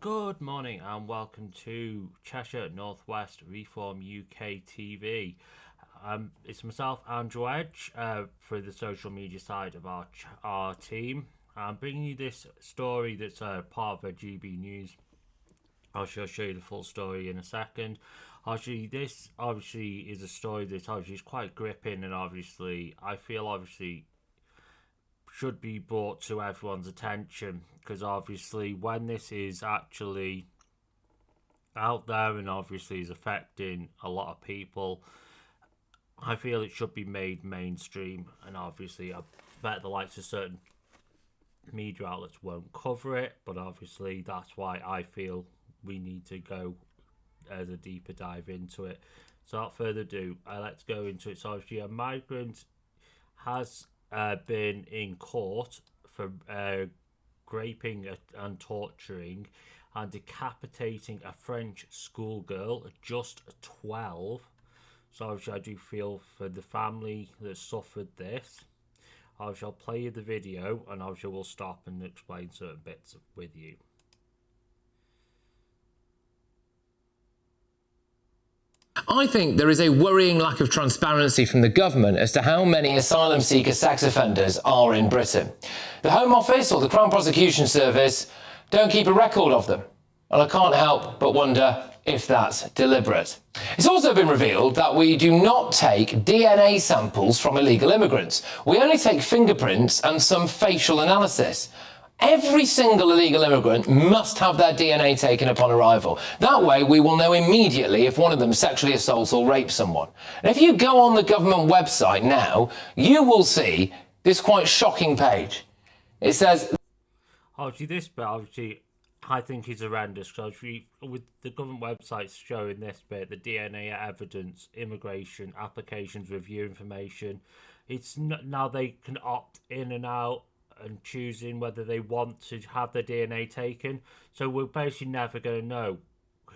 Good morning and welcome to Cheshire North West Reform UK TV. It's myself, Andrew Edge, for the social media side of our team. I'm bringing you this story that's part of a GB News. I'll show you the full story in a second. This obviously is a story that obviously is quite gripping, and obviously I feel should be brought to everyone's attention, because obviously when this is actually out there and obviously is affecting a lot of people, I feel it should be made mainstream. And obviously I bet the likes of certain media outlets won't cover it, but obviously that's why I feel we need to go as a deeper dive into it. So without further ado, let's go into it. So obviously a migrant has been in court for raping and torturing and decapitating a French schoolgirl, just 12. So obviously I do feel for the family that suffered this. Obviously I'll play you the video, and obviously we'll stop and explain certain bits with you. I think there is a worrying lack of transparency from the government as to how many asylum seeker sex offenders are in Britain. The Home Office or the Crown Prosecution Service don't keep a record of them, and I can't help but wonder if that's deliberate. It's also been revealed that we do not take DNA samples from illegal immigrants. We only take fingerprints and some facial analysis. Every single illegal immigrant must have their DNA taken upon arrival. That way we will know immediately if one of them sexually assaults or rapes someone. And if you go on the government website now, you will see this quite shocking page. It says... Obviously this bit, I think is horrendous, because with the government websites showing this bit, the DNA evidence, immigration, applications, review information, it's not, now they can opt in and out and choosing whether they want to have their DNA taken. So we're basically never going to know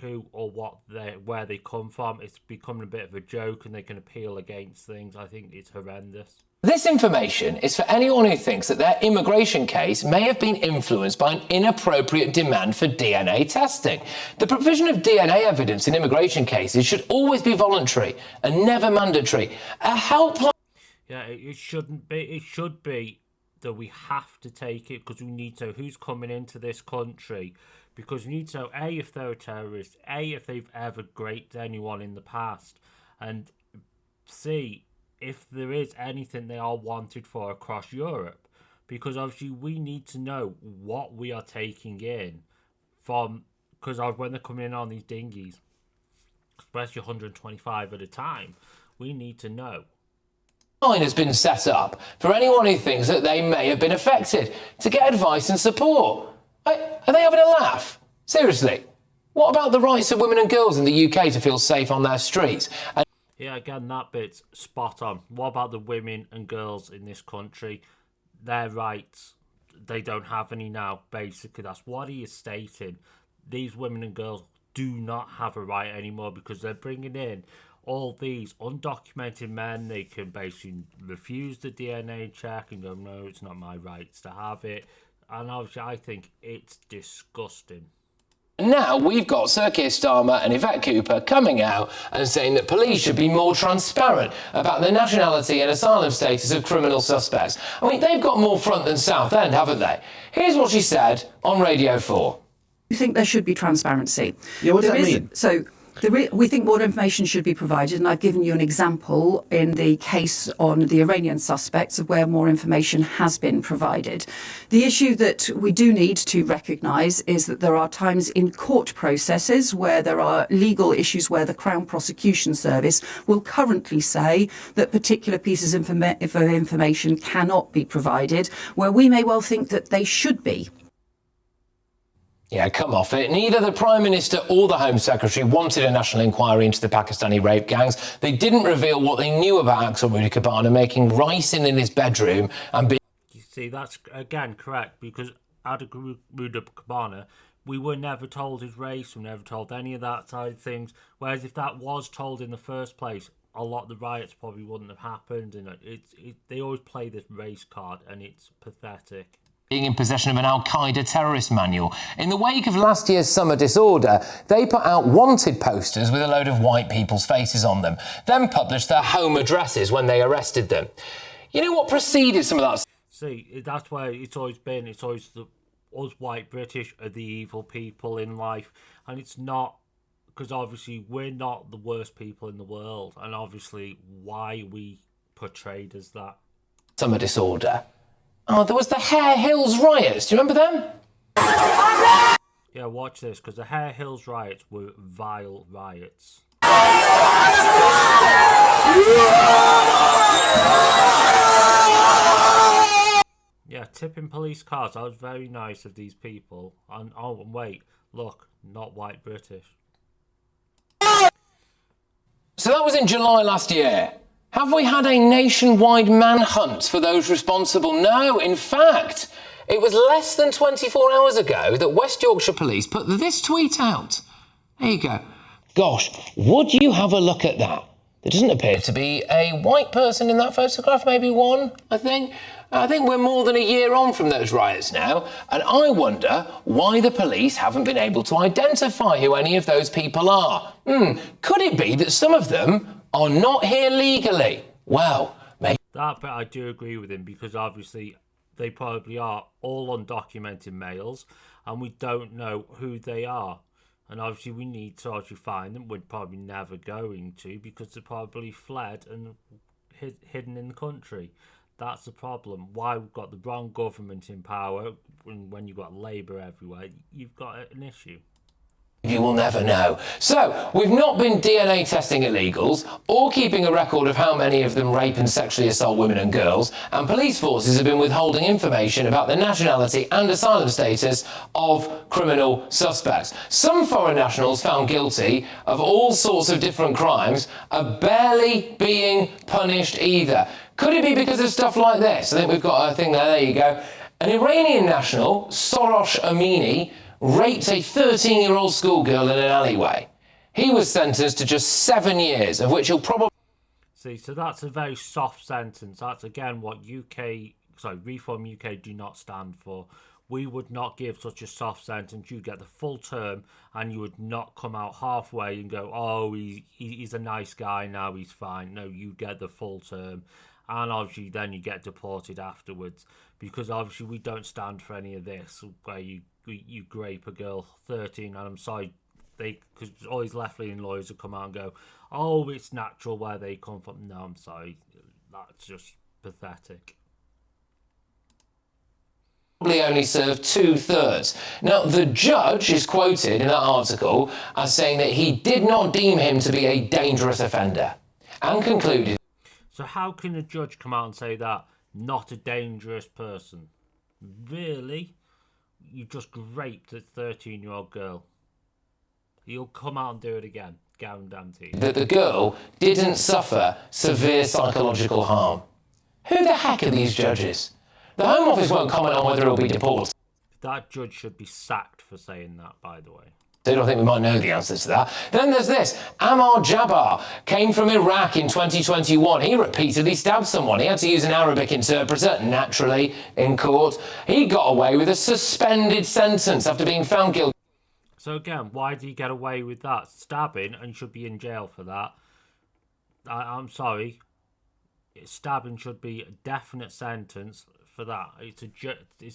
who or where they come from. It's becoming a bit of a joke, and they can appeal against things. I think it's horrendous. This information is for anyone who thinks that their immigration case may have been influenced by an inappropriate demand for DNA testing. The provision of DNA evidence in immigration cases should always be voluntary and never mandatory. A helpline... Yeah, it shouldn't be. It should be that we have to take it, because we need to know who's coming into this country, because we need to know A, if they're a terrorist, A, if they've ever raped anyone in the past, and C, if there is anything they are wanted for across Europe, because obviously we need to know what we are taking in from, because when they're coming in on these dinghies, especially 125 at a time, we need to know. Line has been set up for anyone who thinks that they may have been affected to get advice and support. Are they having a laugh? Seriously, what about the rights of women and girls in the UK to feel safe on their streets? Yeah, again, that bit's spot on. What about the women and girls in this country? Their rights, they don't have any now, basically. That's what he is stating. These women and girls do not have a right anymore, because they're bringing in all these undocumented men. They can basically refuse the DNA check and go, no, it's not my rights to have it. And obviously I think it's disgusting. Now we've got Sir Keir Starmer and Yvette Cooper coming out and saying that police should be more transparent about the nationality and asylum status of criminal suspects. I mean, they've got more front than South End, haven't they? Here's what she said on Radio 4. You think there should be transparency? Yeah, what does that mean? We think more information should be provided, and I've given you an example in the case on the Iranian suspects of where more information has been provided. The issue that we do need to recognise is that there are times in court processes where there are legal issues where the Crown Prosecution Service will currently say that particular pieces of information cannot be provided, where we may well think that they should be. Yeah, come off it. Neither the Prime Minister or the Home Secretary wanted a national inquiry into the Pakistani rape gangs. They didn't reveal what they knew about Axel Rudikabana making rice in his bedroom and being... You see, that's, again, correct, because Axel Rudikabana, we were never told his race, we were never told any of that side of things, whereas if that was told in the first place, a lot of the riots probably wouldn't have happened, and they always play this race card, and it's pathetic. being in possession of an Al-Qaeda terrorist manual. In the wake of last year's summer disorder, they put out wanted posters with a load of white people's faces on them, then published their home addresses when they arrested them. You know what preceded some of that? See, that's where it's always been. It's always us white British are the evil people in life, and it's not, because obviously we're not the worst people in the world, and obviously why we portrayed as that. Summer disorder. Oh, there was the Hare Hills riots. Do you remember them? Yeah, watch this, because the Hare Hills riots were vile riots. Yeah, tipping police cars. That was very nice of these people. And oh, and wait, look, not white British. So that was in July last year. Have we had a nationwide manhunt for those responsible? No, in fact, it was less than 24 hours ago that West Yorkshire Police put this tweet out. There you go. Gosh, would you have a look at that? There doesn't appear to be a white person in that photograph, maybe one, I think. I think we're more than a year on from those riots now, and I wonder why the police haven't been able to identify who any of those people are. Could it be that some of them are not here legally? Well, maybe. That bit I do agree with him, because obviously they probably are all undocumented males, and we don't know who they are. And obviously we need to actually find them. We're probably never going to, because they're probably fled and hidden in the country. That's the problem. Why we've got the wrong government in power, when you've got Labour everywhere, you've got an issue. You will never know. So, we've not been DNA testing illegals or keeping a record of how many of them rape and sexually assault women and girls, and police forces have been withholding information about the nationality and asylum status of criminal suspects. Some foreign nationals found guilty of all sorts of different crimes are barely being punished either. Could it be because of stuff like this? I think we've got a thing there. There you go. An Iranian national, Soros Amini, raped a 13-year-old schoolgirl in an alleyway. He was sentenced to just 7 years, of which he'll probably... See, so that's a very soft sentence. That's, again, what Reform UK do not stand for. We would not give such a soft sentence. You get the full term, and you would not come out halfway and go, oh, he's a nice guy, now he's fine. No, you get the full term. And obviously then you get deported afterwards, because obviously we don't stand for any of this, where you grape a girl 13, and I'm sorry, because all these left-leaning lawyers will come out and go, oh, it's natural where they come from. No, I'm sorry, that's just pathetic. Probably only served 2/3. Now, the judge is quoted in that article as saying that he did not deem him to be a dangerous offender, and concluded... So how can a judge come out and say that? Not a dangerous person. Really? You just raped a 13-year-old girl. You'll come out and do it again. Guaranteed. That the girl didn't suffer severe psychological harm. Who the heck are these judges? The Home Office won't comment on whether he'll be deported. That judge should be sacked for saying that, by the way. I don't think we might know the answers to that. Then there's this. Ammar Jabbar came from Iraq in 2021. He repeatedly stabbed someone. He had to use an Arabic interpreter, naturally, in court. He got away with a suspended sentence after being found guilty. So again, why did he get away with that? Stabbing, and should be in jail for that. I'm sorry. Stabbing should be a definite sentence for that. It's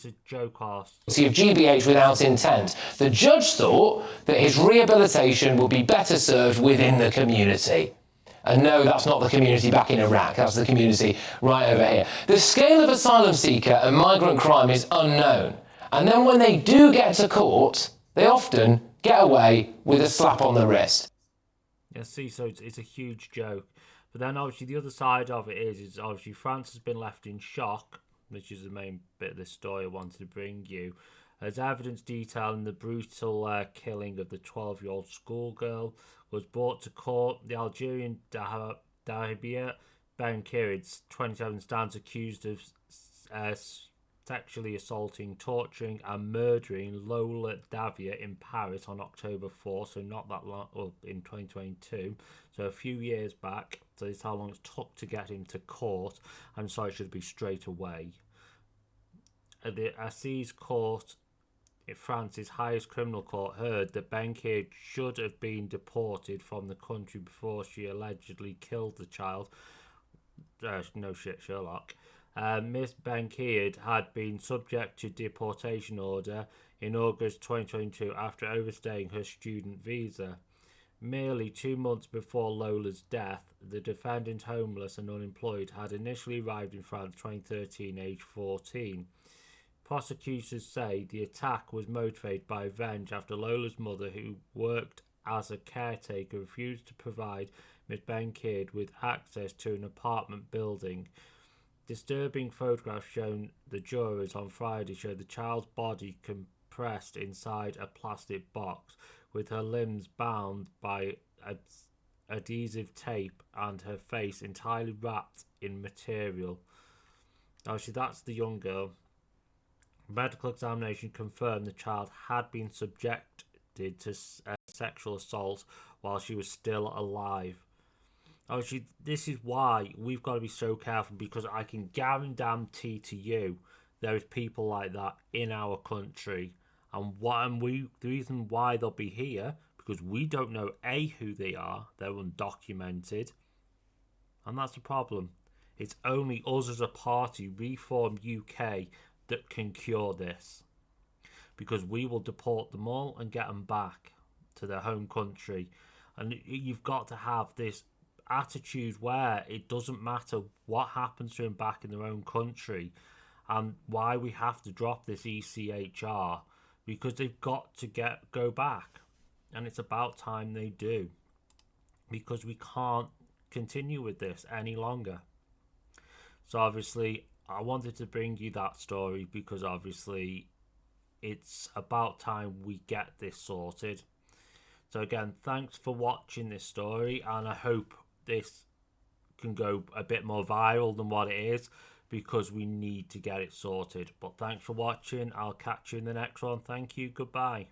a joke arse. Of GBH without intent. The judge thought that his rehabilitation would be better served within the community. And no, that's not the community back in Iraq, that's the community right over here. The scale of asylum seeker and migrant crime is unknown. And then when they do get to court, they often get away with a slap on the wrist. Yeah, see, so it's a huge joke. But then obviously the other side of it is obviously France has been left in shock, which is the main bit of this story I wanted to bring you, as evidence detailing the brutal killing of the 12-year-old schoolgirl was brought to court. The Algerian Dahibia Ben Kirid, 27, stands accused of sexually assaulting, torturing and murdering Lola Davia in Paris on October 4, so not that long, or in 2022, so a few years back. So this is how long it took to get him to court, and so it should be straight away. the Assize Court, France's highest criminal court, heard that Benkid should have been deported from the country before she allegedly killed the child. No shit, Sherlock. Miss Benkid had been subject to deportation order in August 2022 after overstaying her student visa. Merely 2 months before Lola's death, the defendant, homeless and unemployed, had initially arrived in France 2013, aged 14. Prosecutors say the attack was motivated by revenge after Lola's mother, who worked as a caretaker, refused to provide Miss Benkid with access to an apartment building. Disturbing photographs shown the jurors on Friday show the child's body compressed inside a plastic box, with her limbs bound by adhesive tape and her face entirely wrapped in material. Actually, that's the young girl. Medical examination confirmed the child had been subjected to sexual assault while she was still alive. Actually, this is why we've got to be so careful, because I can guarantee to you there is people like that in our country, and the reason why they'll be here, because we don't know who they are, they're undocumented, and that's the problem. It's only us as a party, Reform UK, that can cure this, because we will deport them all and get them back to their home country. And you've got to have this attitude where it doesn't matter what happens to them back in their own country, and why we have to drop this ECHR, because they've got to go back, and it's about time they do, because we can't continue with this any longer. So obviously I wanted to bring you that story, because obviously it's about time we get this sorted. So again, thanks for watching this story, and I hope this can go a bit more viral than what it is, because we need to get it sorted. But thanks for watching. I'll catch you in the next one. Thank you. Goodbye.